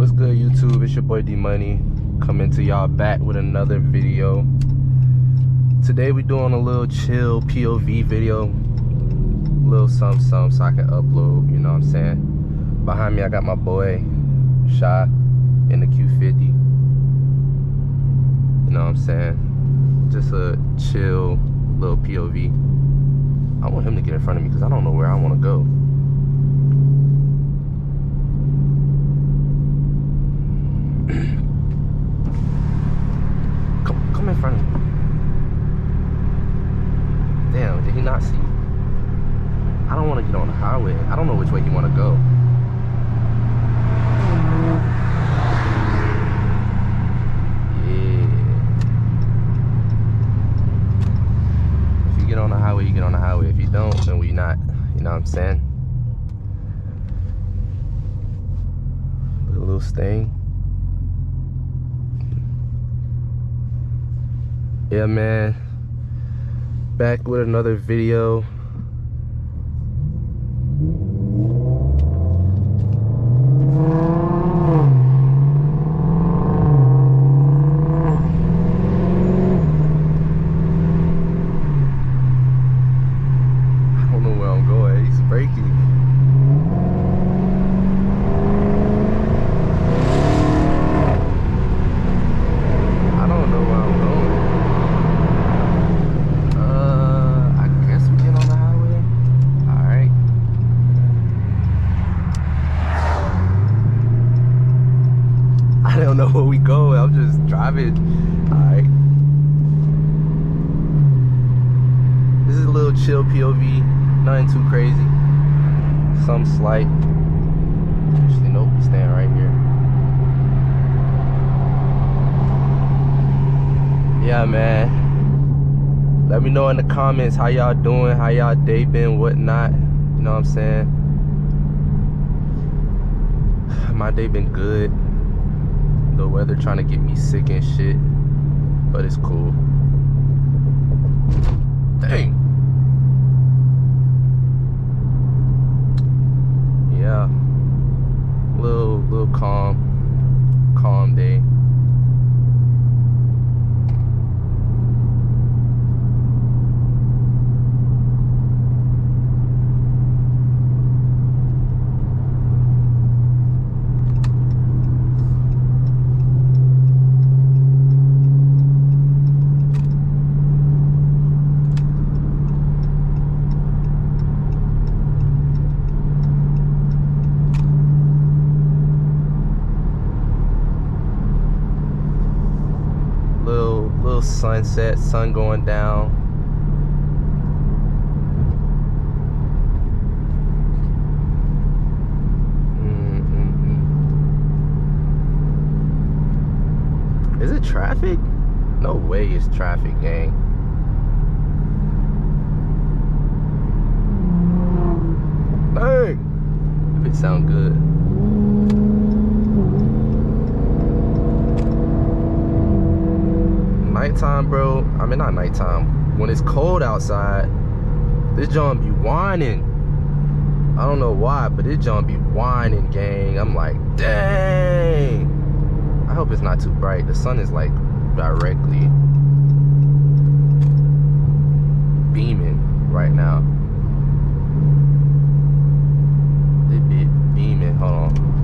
What's good, YouTube? It's your boy D Money coming to y'all back with another video. Today we doing a little chill POV video, a little something so I can upload, you know what I'm saying? Behind me I got my boy Shy in the Q50, you know what I'm saying? Just a chill little POV. I want him to get in front of me because I don't know where I want to go. Come in front of me. Damn, did he not see? I don't want to get on the highway. I don't know which way he want to go. Yeah. If you get on the highway, you get on the highway. If you don't, then we not. You know what I'm saying? Little stain. Yeah, man, back with another video. I don't know where I'm going. He's braking. I don't know where I'm going. I don't know where we go. I'm just driving. Alright. This is a little chill POV. Nothing too crazy. Some slight. Actually, nope. Staying right here. Yeah, man. Let me know in the comments how y'all doing, how y'all day been, whatnot. You know what I'm saying? My day been good. The weather trying to get me sick and shit, but it's cool. Dang. Yeah. Little calm day. Little sunset, sun going down. Is it traffic? No way it's traffic, gang. Hey, if it sound good. Nighttime, bro. I mean, not nighttime. When it's cold outside, this joint be whining. I don't know why, but this joint be whining, gang. I'm like, dang. I hope it's not too bright. The sun is like directly beaming right now. It be beaming. Hold on.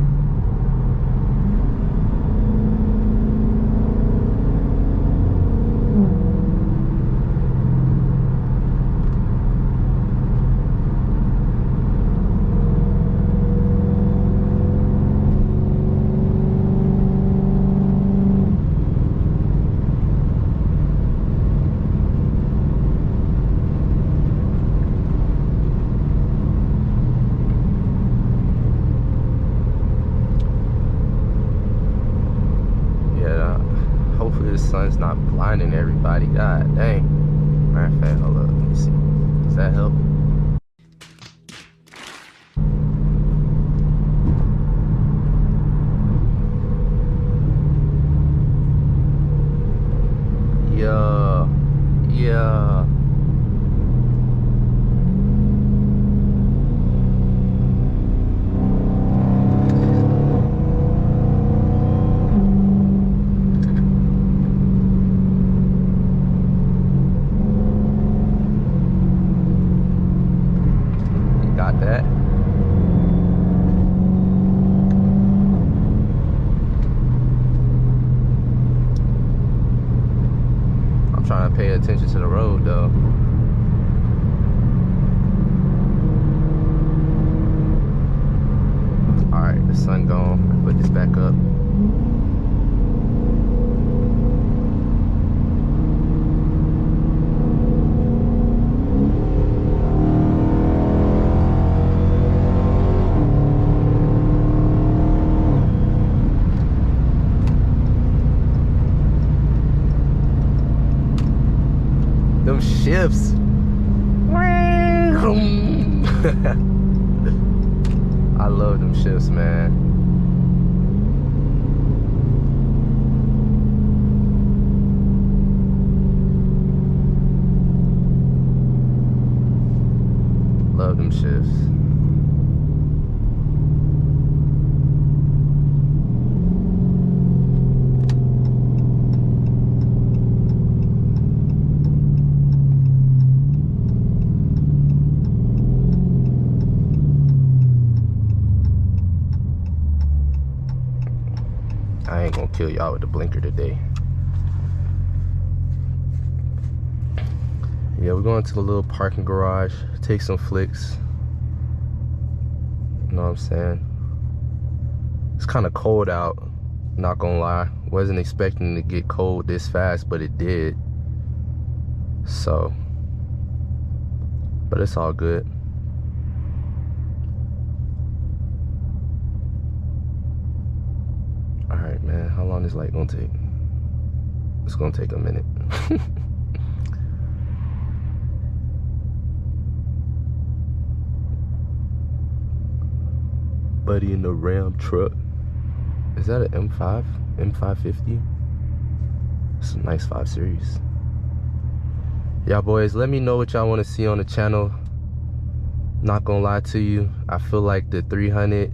Hopefully the sun's not blinding everybody. God dang. Matter of fact, hold up. Let me see. Does that help? Yeah. pay attention to the road though. Alright, the sun gone. Put this back up. Them shifts. I love them shifts, man. Love them shifts. I ain't gonna kill y'all with the blinker today. Yeah, we're going to the little parking garage, take some flicks. You know what I'm saying? It's kind of cold out, not gonna lie. Wasn't expecting to get cold this fast, but it did. So, but it's all good. Alright, man, how long is light gonna take? It's gonna take a minute. Buddy in the Ram truck. Is that an M5? M550? It's a nice 5 Series. Y'all boys, let me know what y'all want to see on the channel. Not gonna lie to you, I feel like the 300,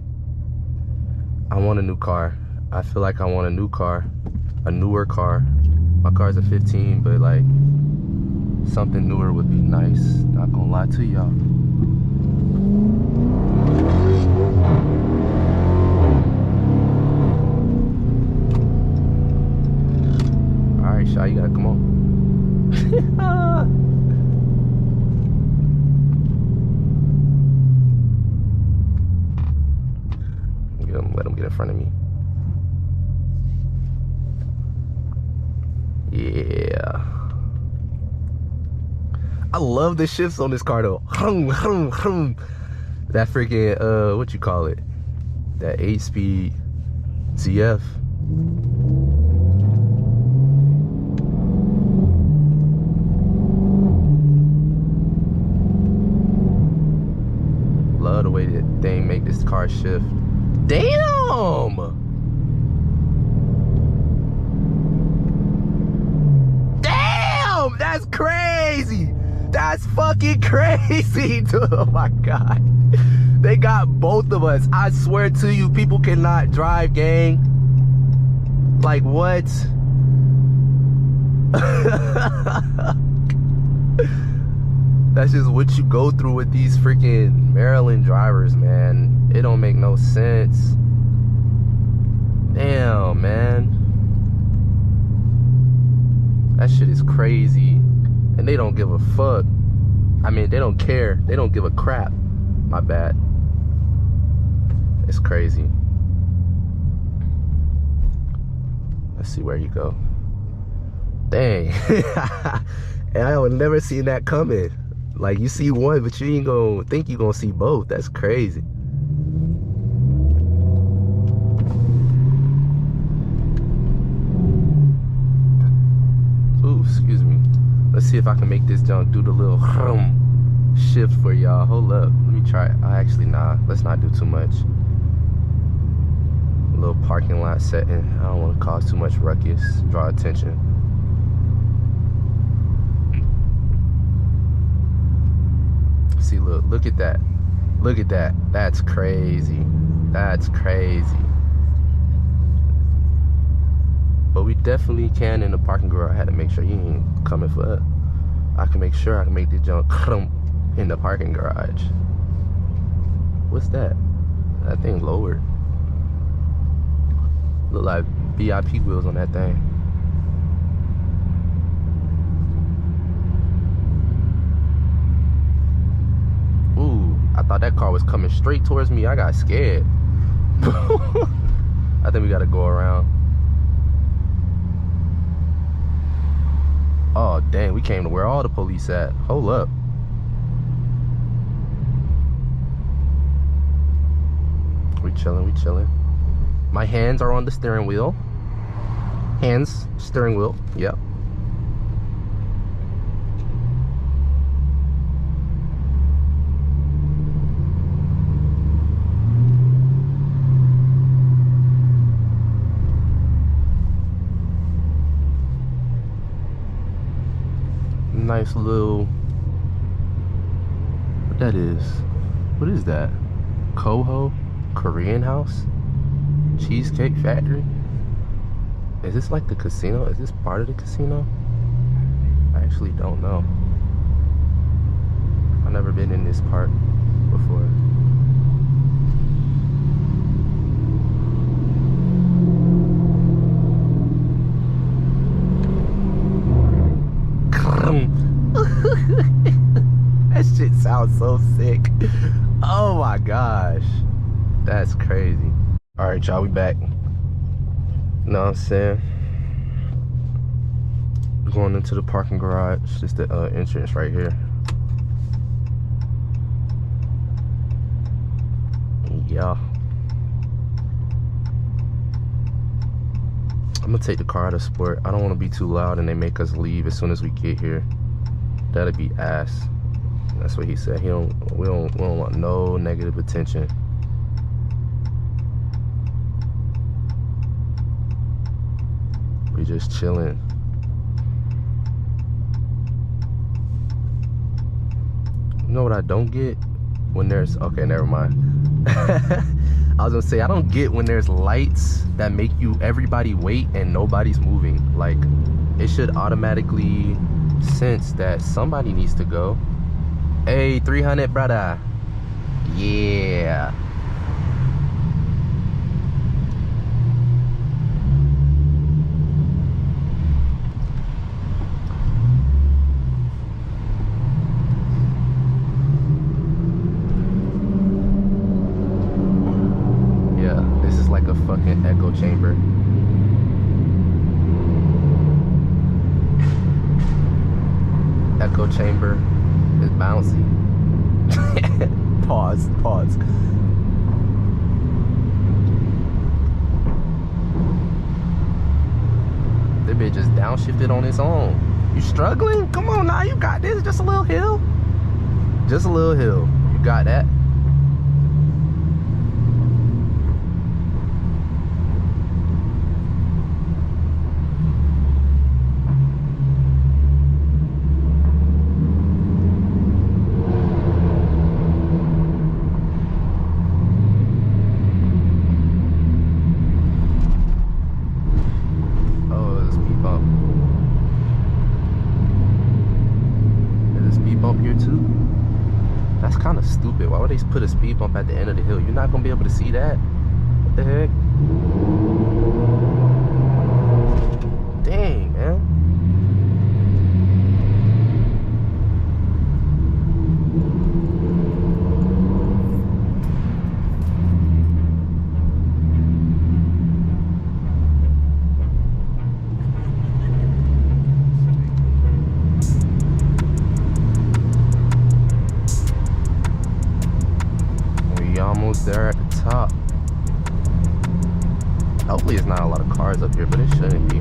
I want a new car. I feel like I want a new car, a newer car. My car's a 15, but like something newer would be nice. Not gonna lie to y'all. All right, Shy, you gotta come on. Let him get in front of me. Yeah, I love the shifts on this car though. That freaking what you call it, that 8-speed ZF. Love the way that thing make this car shift. Damn, that's crazy. That's fucking crazy, dude. Oh my god, they got both of us. I swear to you, people cannot drive, gang. Like what? That's just what you go through with these freaking Maryland drivers, man. It don't make no sense. Damn, man. That shit is crazy. And they don't give a fuck. I mean, they don't care. They don't give a crap. My bad. It's crazy. Let's see where you go. Dang. And I would never seen that coming. Like, you see one, but you ain't gonna think you gonna see both. That's crazy. Ooh, excuse me. Let's see if I can make this junk do the little shift for y'all. Hold up, let me try it. Actually, nah, let's not do too much. A little parking lot setting. I don't want to cause too much ruckus, draw attention. See, look at that. Look at that. That's crazy. That's crazy. But we definitely can in the parking garage. I had to make sure you ain't coming for us. I can make sure I can make this junk in the parking garage. What's that? That thing lowered. Look like VIP wheels on that thing. thought that car was coming straight towards me. I got scared. I think we gotta go around. Oh dang, we came to where all the police at. Hold up. We chilling. My hands are on the steering wheel. Hands, steering wheel, yep. Nice little, what that is? What is that? Coho Korean house? Cheesecake Factory? Is this like the casino? Is this part of the casino? I actually don't know. I've never been in this part before. That shit sounds so sick. Oh my gosh. That's crazy. Alright, y'all, we back. Know what I'm saying? Going into the parking garage. Just the entrance right here. Yeah. I'm gonna take the car out of sport. I don't want to be too loud and they make us leave as soon as we get here. That'd be ass. That's what he said. We don't want no negative attention. We just chilling. You know what I don't get? When there's, okay, never mind. I was gonna say, I don't get when there's lights that make everybody wait and nobody's moving. Like, it should automatically sense that somebody needs to go. Hey, 300, brother. Yeah. This is like a fucking echo chamber. Echo chamber is bouncy. Pause. That bitch just downshifted on its own. You struggling? Come on now, you got this. Just a little hill. Just a little hill. You got that. Kind of stupid. Why would they put a speed bump at the end of the hill? You're not gonna be able to see that. What the heck? Dang, man. Almost there at the top. Hopefully it's not a lot of cars up here, but it shouldn't be.